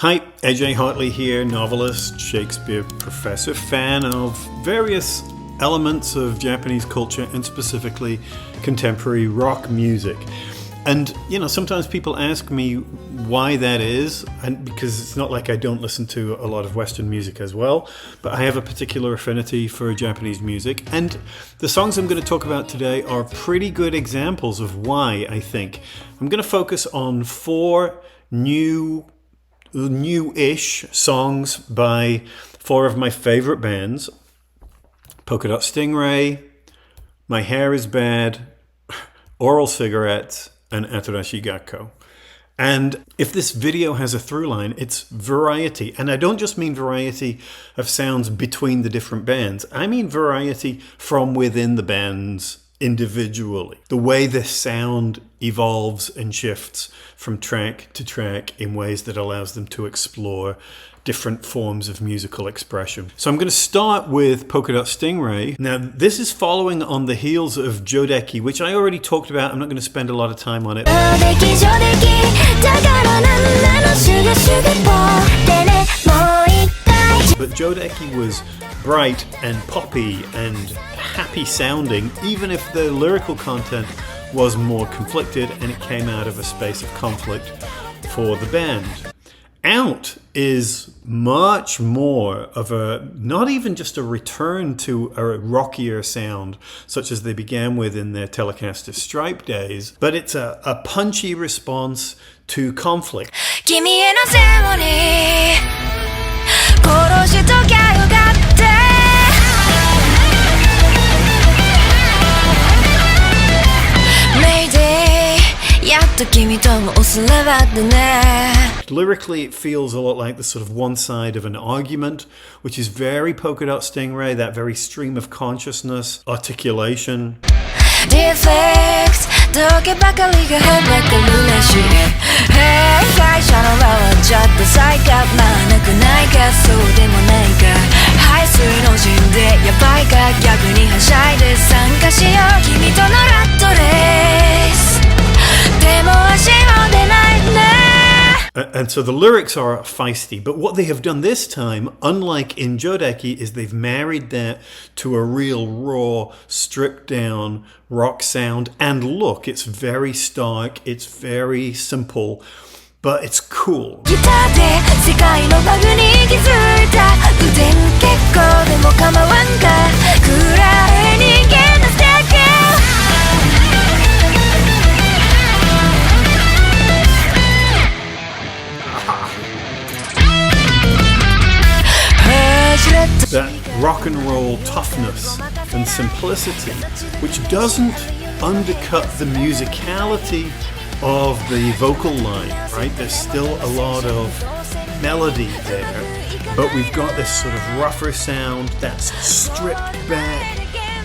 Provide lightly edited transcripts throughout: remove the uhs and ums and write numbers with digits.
Hi, AJ Hartley here, novelist, Shakespeare professor, fan of various elements of Japanese culture and specifically contemporary rock music. And, sometimes people ask me why that is, and because it's not like I don't listen to a lot of Western music as well, but I have a particular affinity for Japanese music. And the songs I'm going to talk about today are pretty good examples of why, I think. I'm going to focus on four new-ish songs by four of my favorite bands: Polka Dot Stingray, My Hair Is Bad, Oral Cigarettes, and Atarashii Gakko. And if this video has a through line, it's variety. And I don't just mean variety of sounds between the different bands. I mean variety from within the bands individually. The way the sound evolves and shifts from track to track in ways that allows them to explore different forms of musical expression. So I'm going to start with Polka Dot Stingray. Now, this is following on the heels of Jodeki, which I already talked about. I'm not going to spend a lot of time on it. But Jodeki was bright and poppy and happy sounding, even if the lyrical content was more conflicted and it came out of a space of conflict for the band. Out is much more of not even just a return to a rockier sound, such as they began with in their Telecaster Stripe days, but it's a punchy response to conflict. Lyrically, it feels a lot like the sort of one side of an argument, which is very Polka Dot Stingray, that very stream of consciousness, articulation. And so the lyrics are feisty, but what they have done this time, unlike in Jodeki, is they've married that to a real raw, stripped down rock sound and look. It's very stark, it's very simple, but it's cool. That rock and roll toughness and simplicity, which doesn't undercut the musicality of the vocal line, right? There's still a lot of melody there, but we've got this sort of rougher sound that's stripped back,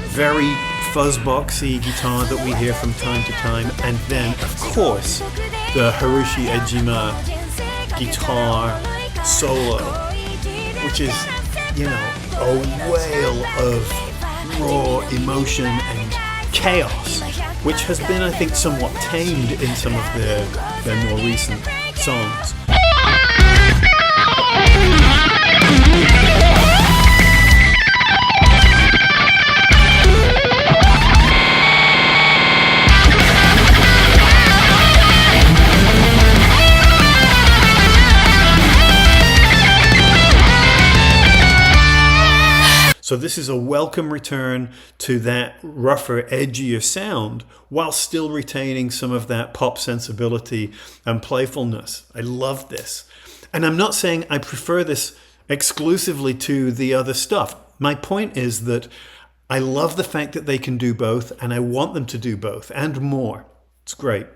very fuzzboxy guitar that we hear from time to time, and then, of course, the Harushi Ejima guitar solo, which is a whale of raw emotion and chaos, which has been, I think, somewhat tamed in some of their more recent songs. So this is a welcome return to that rougher, edgier sound while still retaining some of that pop sensibility and playfulness. I love this. And I'm not saying I prefer this exclusively to the other stuff. My point is that I love the fact that they can do both, and I want them to do both and more. It's great.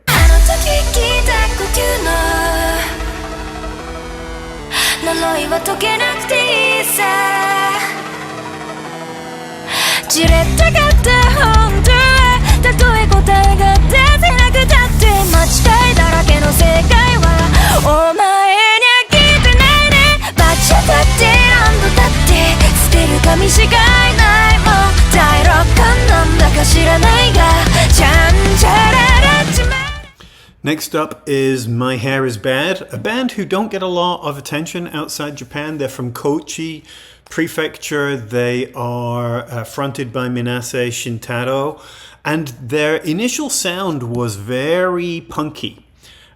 Next up is My Hair Is Bad, a band who don't get a lot of attention outside Japan. They're from Kochi Prefecture. They are fronted by Minase Shintaro, and their initial sound was very punky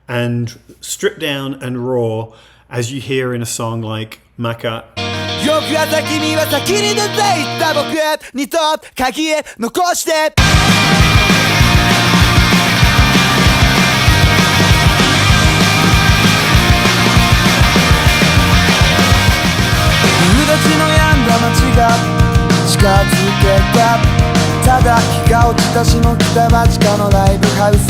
and stripped down and raw, as you hear in a song like Maka. 翌朝君は先に出て行った僕にと鍵へ残して夕立の止んだ街が近づけたただ日が落ちた下北町かのライブハウスい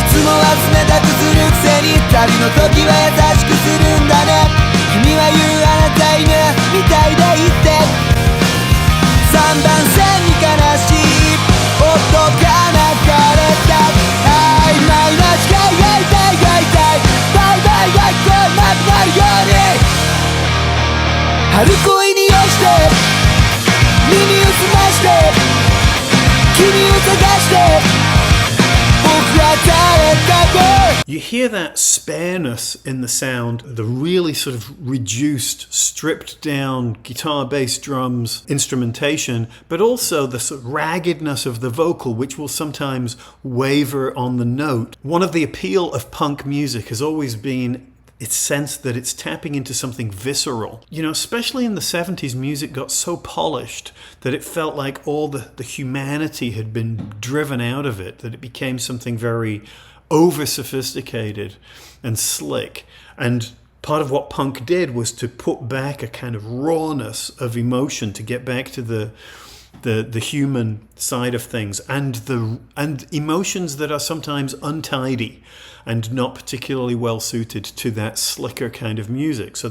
つもは冷たくするくせに旅の時は優しくするんだね君は言うあなた犬みたいでいて3番線に悲しい音が流れた曖昧な視界が痛いが痛いバイバイが聞こえなくなるように春恋に落ちて耳を澄まして君を探して僕は誰かと You hear that spareness in the sound, the really sort of reduced, stripped down guitar, bass, drums, instrumentation, but also the sort of raggedness of the vocal, which will sometimes waver on the note. One of the appeal of punk music has always been its sense that it's tapping into something visceral. You know, especially in the 70s, music got so polished that it felt like all the humanity had been driven out of it, that it became something very over-sophisticated and slick. And part of what punk did was to put back a kind of rawness of emotion, to get back to the human side of things, and emotions that are sometimes untidy and not particularly well suited to that slicker kind of music. So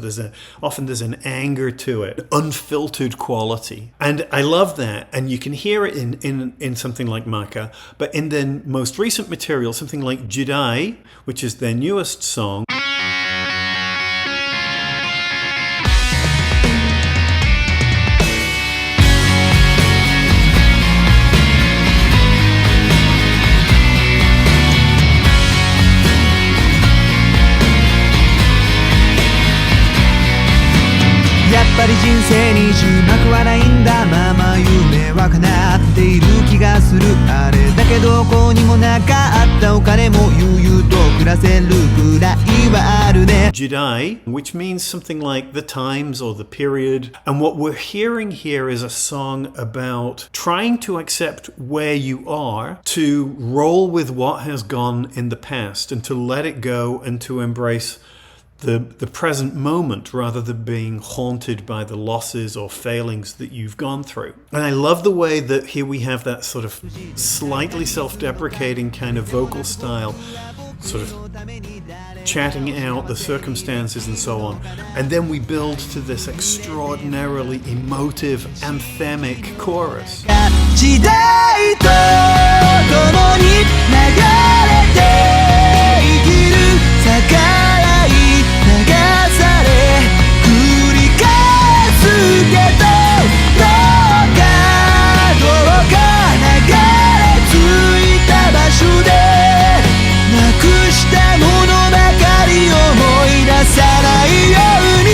often there's an anger to it, unfiltered quality. And I love that. And you can hear it in something like Maka, but in their most recent material, something like Jidai, which is their newest song,やっぱり人生に終幕はないんだまま夢は叶っている気がするあれだけどこうにもなかったお金も悠々と暮らせるくらいはあるね Jidai, which means something like the times or the period. And what we're hearing here is a song about trying to accept where you are, to roll with what has gone in the past and to let it go and to embrace the present moment rather than being haunted by the losses or failings that you've gone through. And I love the way that here we have that sort of slightly self-deprecating kind of vocal style, sort of chatting out the circumstances and so on. And then we build to this extraordinarily emotive, anthemic chorus. 時代と共に流れて生きる逆らい流され繰り返すけどどうか流れ着いた場所でなくしたものばかり思い出さないように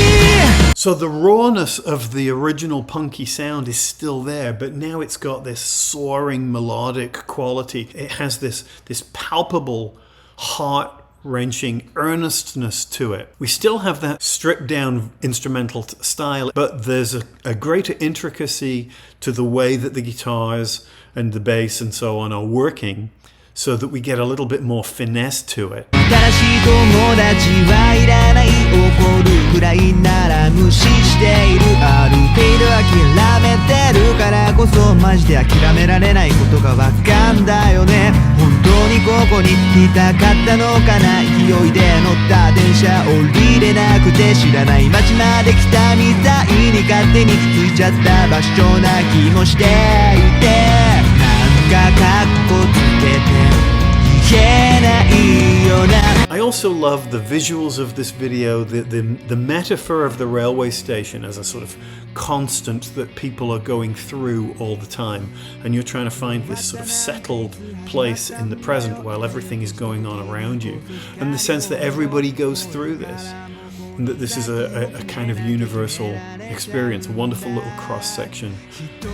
So the rawness of the original punky sound is still there, but now it's got this soaring melodic quality. It has this palpable heart-wrenching earnestness to it. We still have that stripped down instrumental style, but there's a greater intricacy to the way that the guitars and the bass and so on are working, so that we get a little bit more finesse to it. 新しい友達はいらない怒るくらいなら無視しているある程度諦めてるからこそマジで諦められないことがわかんだよね本当にここに来たかったのかな勢いで乗った電車降りれなくて知らない街まで来たみたいに勝手に着いちゃった場所な気もしていてなんかカッコつけてI also love the visuals of this video, the metaphor of the railway station as a sort of constant that people are going through all the time, and you're trying to find this sort of settled place in the present while everything is going on around you, and the sense that everybody goes through this, and that this is a kind of universal experience, a wonderful little cross-section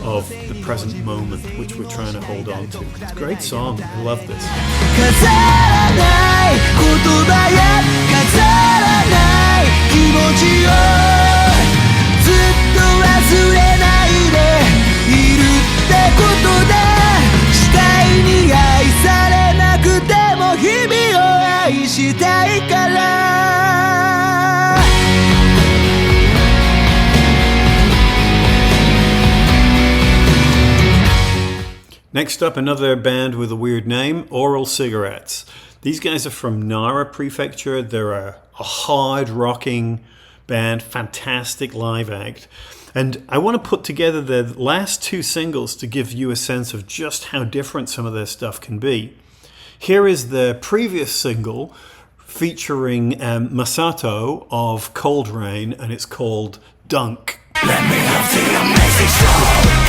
of the present moment which we're trying to hold on to. It's a great song. I love this. 飾らない言葉や飾らない気持ちをずっと忘れないでいるってことで次第に愛されなくても日々を愛したいから Next up, another band with a weird name, Oral Cigarettes. These guys are from Nara Prefecture. They're a hard rocking band, fantastic live act. And I want to put together the last two singles to give you a sense of just how different some of their stuff can be. Here is the previous single featuring Masato of Cold Rain, and it's called Dunk. Let me have the amazing show.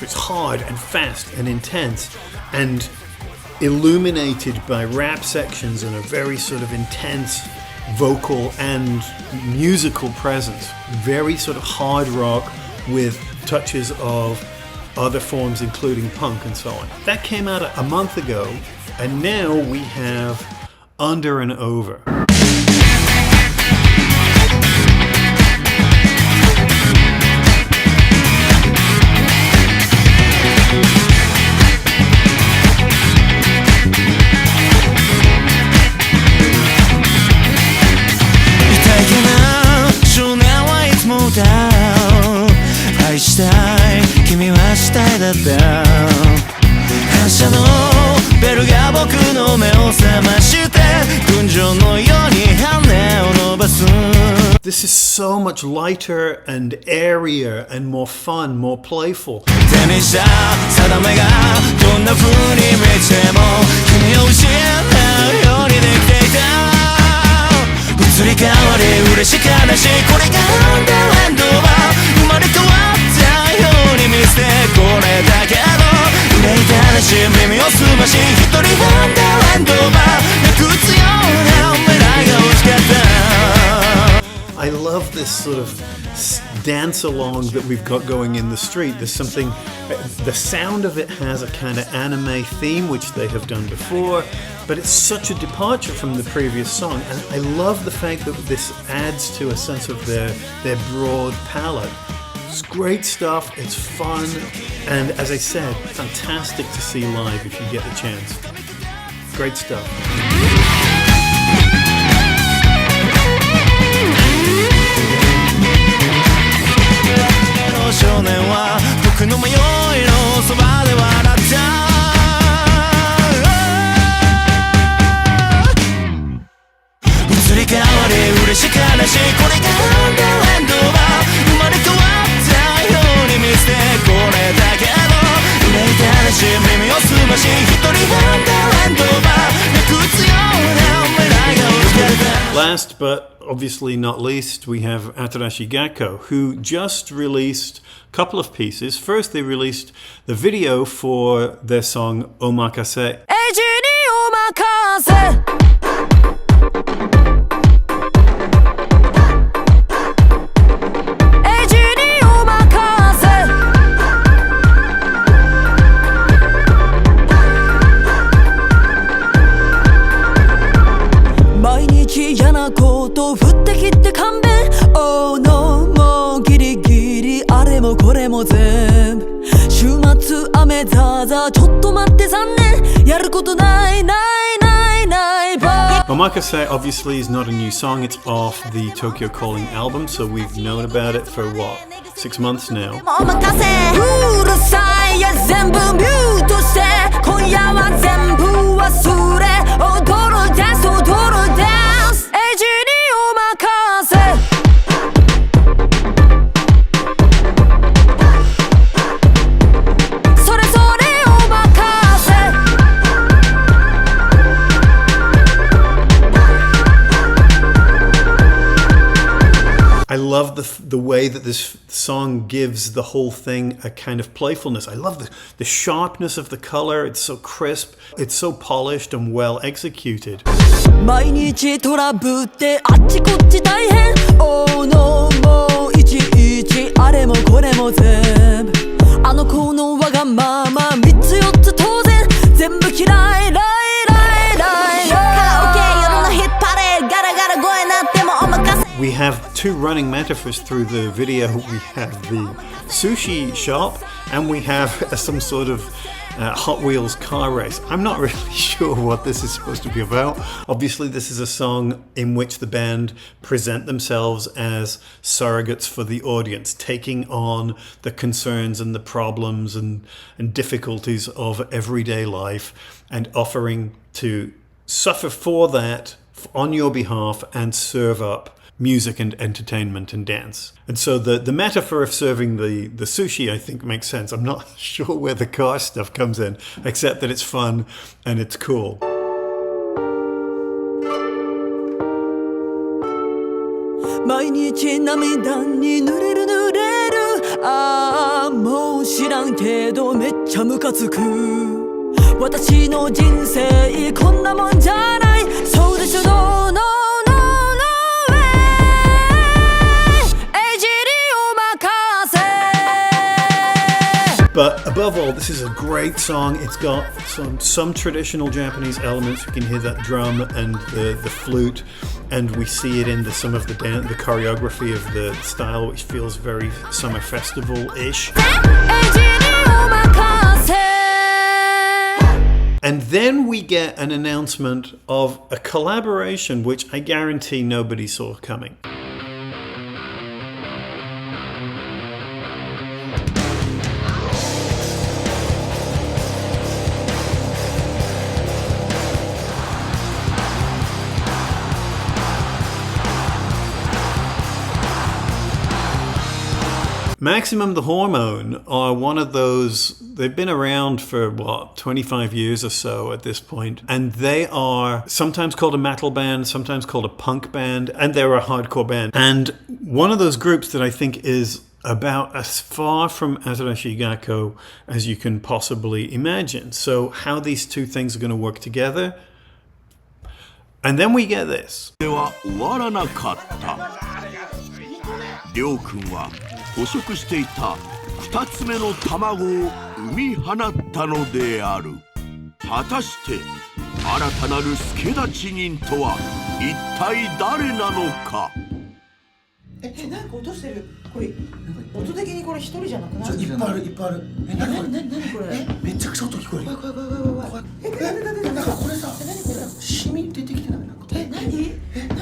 It's hard and fast and intense and illuminated by rap sections and a very sort of intense vocal and musical presence. Very sort of hard rock with touches of other forms including punk and so on. That came out a month ago, and now we have Under and Over. This is so much lighter and airier and more fun, more playful. I love this sort of dance along that we've got going in the street. There's something, the sound of it has a kind of anime theme, which they have done before, but it's such a departure from the previous song. And I love the fact that this adds to a sense of their broad palette. It's great stuff, it's fun, and as I said, fantastic to see live if you get the chance. Great stuff. Last but obviously not least, we have Atarashii Gakko, who just released a couple of pieces. First, they released the video for their song Omakase. と降ってきて勘弁 Oh no もうギリギリあれもこれも全部週末雨ザーザーちょっと待って残念やることないないないないば Omakase obviously is not a new song, it's off the Tokyo Calling album, so we've known about it for what, 6 months now. おまかせうるさいや全部ミュートして今夜は全部忘れ踊るダンス踊るダンス AJ におまかせI love the way that this song gives the whole thing a kind of playfulness. I love the sharpness of the color. It's so crisp. It's so polished and well executed. 毎日トラブってあっちこっち大変 Oh no もういちいちあれもこれも全部あの子のわがまま3つ4つ当然全部嫌いライライライカラオケ夜のヒッパレガラガラ声なってもおまかせ We have two running metaphors through the video. We have the sushi shop and we have some sort of Hot Wheels car race. I'm not really sure what this is supposed to be about. Obviously, this is a song in which the band present themselves as surrogates for the audience, taking on the concerns and the problems and difficulties of everyday life and offering to suffer for that on your behalf and serve up music and entertainment and dance. And so the metaphor of serving the sushi, I think, makes sense. I'm not sure where the car stuff comes in, except that it's fun and it's cool. 毎日涙に濡れる濡れるああもう知らんけどめっちゃムカつく私の人生こんなもんじゃないそうでしょ No no But above all, this is a great song. It's got some traditional Japanese elements. You can hear that drum and the flute, and we see it in some of the choreography of the style, which feels very summer festival-ish. And then we get an announcement of a collaboration, which I guarantee nobody saw coming. Maximum the Hormone are one of those, they've been around for what, 25 years or so at this point, and they are sometimes called a metal band, sometimes called a punk band, and they're a hardcore band. And one of those groups that I think is about as far from Atarashii Gakko as you can possibly imagine. So how these two things are going to work together. And then we get this. りょうくんは捕食していた2つ目の卵を産み放ったのである。果たして新たなる助太刀人とは一体誰なのか。なんか落としてる。これ音的にこれ一人じゃなくない？いっぱいあるいっぱいある。何これ？めちゃくちゃ音聞こえる。怖い。なんかこれさ、シミ出てきてないなんか。何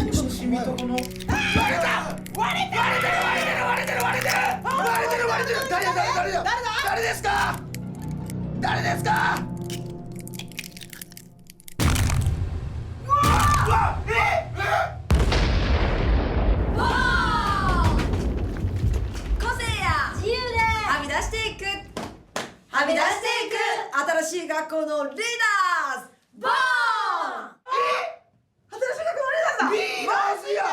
このシミとこの。割れてる。誰ですか？はみ出していく新しい学校のリーダーズボーン新しい学校のリーダーズや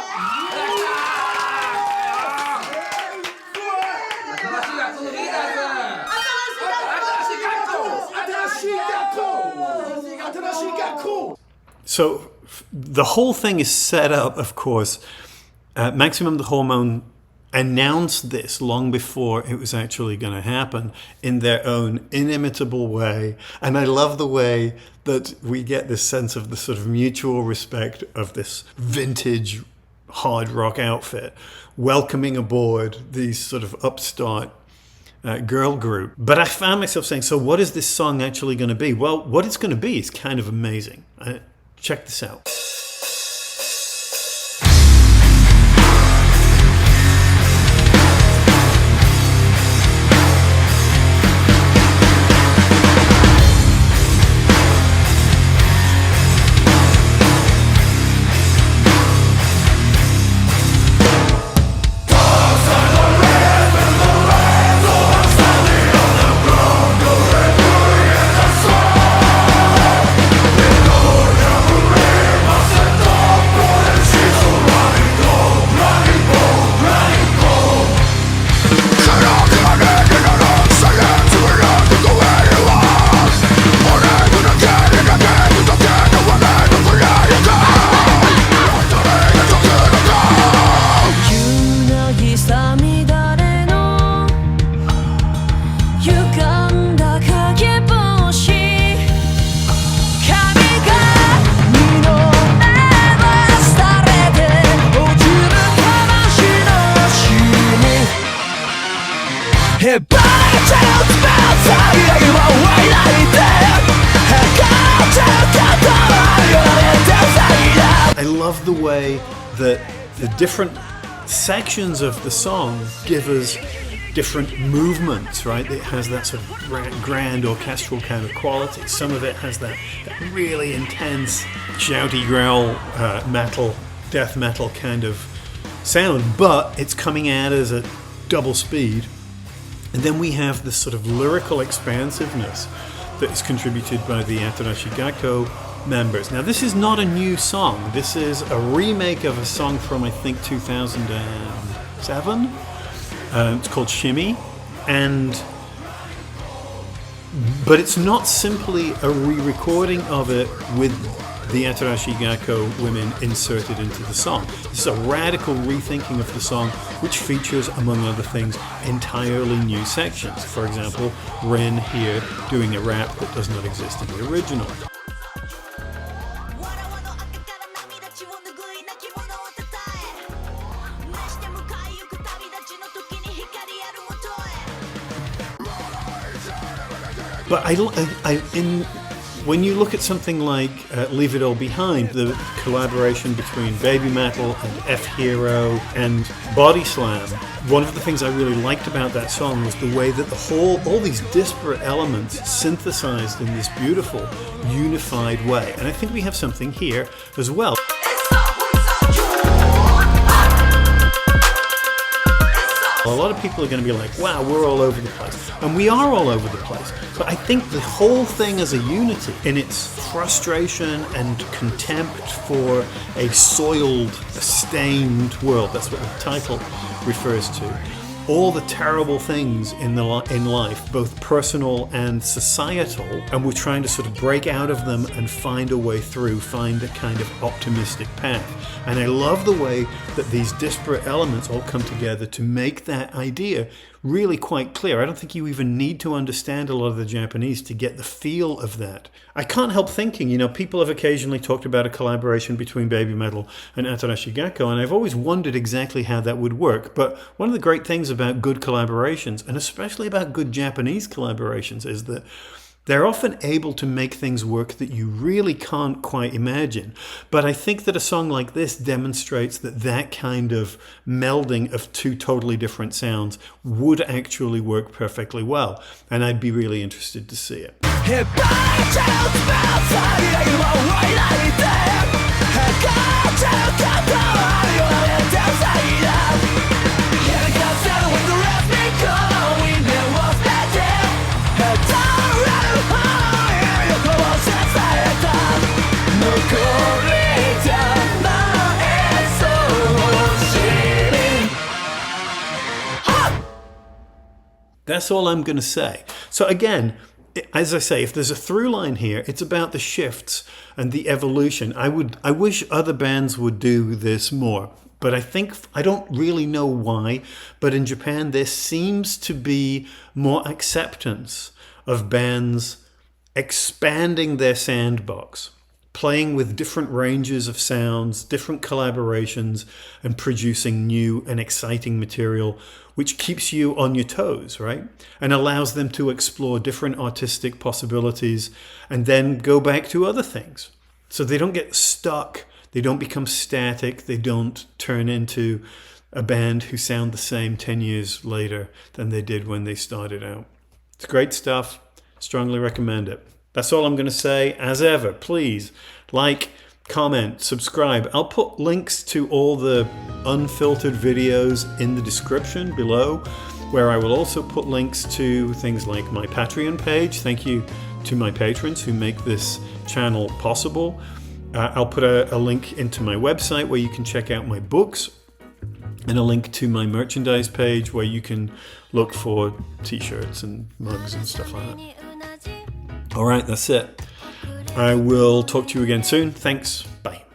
So the whole thing is set up, of course. Maximum the Hormone announced this long before it was actually going to happen in their own inimitable way. And I love the way that we get this sense of the sort of mutual respect of this vintage hard rock outfit, welcoming aboard these sort of upstart girl group. But I found myself saying, so what is this song actually going to be? Well, what it's going to be is kind of amazing. Check this out. I love the way that the different sections of the song give us different movements, right? It has that sort of grand orchestral kind of quality. Some of it has that really intense, shouty growl, death metal kind of sound, but it's coming at us at double speed. And then we have this sort of lyrical expansiveness that is contributed by the Atarashii Gakko members. Now, this is not a new song. This is a remake of a song from, I think, 2007. It's called Shimmy. But it's not simply a re-recording of it with the Atarashii Gakko women inserted into the song. This is a radical rethinking of the song, which features, among other things, entirely new sections. For example, Rin here doing a rap that does not exist in the original. But when you look at something like Leave It All Behind, the collaboration between Baby Metal and F-Hero and Body Slam, one of the things I really liked about that song was the way that all these disparate elements synthesized in this beautiful, unified way. And I think we have something here as well. A lot of people are going to be like, wow, we're all over the place. And we are all over the place. But I think the whole thing as a unity, in its frustration and contempt for a soiled, stained world, that's what the title refers to, all the terrible things in life, both personal and societal, and we're trying to sort of break out of them and find a way through, find a kind of optimistic path. And I love the way that these disparate elements all come together to make that idea really quite clear. I don't think you even need to understand a lot of the Japanese to get the feel of that. I can't help thinking, people have occasionally talked about a collaboration between Baby Metal and Atarashii Gakko, and I've always wondered exactly how that would work. But one of the great things about good collaborations, and especially about good Japanese collaborations, is that they're often able to make things work that you really can't quite imagine. But I think that a song like this demonstrates that kind of melding of two totally different sounds would actually work perfectly well. And I'd be really interested to see it. That's all I'm going to say. So again, as I say, if there's a through line here, it's about the shifts and the evolution. I wish other bands would do this more, but I don't really know why, but in Japan there seems to be more acceptance of bands expanding their sandbox, playing with different ranges of sounds, different collaborations, and producing new and exciting material, which keeps you on your toes, right? And allows them to explore different artistic possibilities and then go back to other things. So they don't get stuck, they don't become static, they don't turn into a band who sound the same 10 years later than they did when they started out. It's great stuff. Strongly recommend it. That's all I'm going to say. As ever, please like, comment, subscribe. I'll put links to all the unfiltered videos in the description below, where I will also put links to things like my Patreon page. Thank you to my patrons who make this channel possible. I'll put a link into my website where you can check out my books, and a link to my merchandise page where you can look for t-shirts and mugs and stuff like that. All right, that's it. I will talk to you again soon. Thanks. Bye.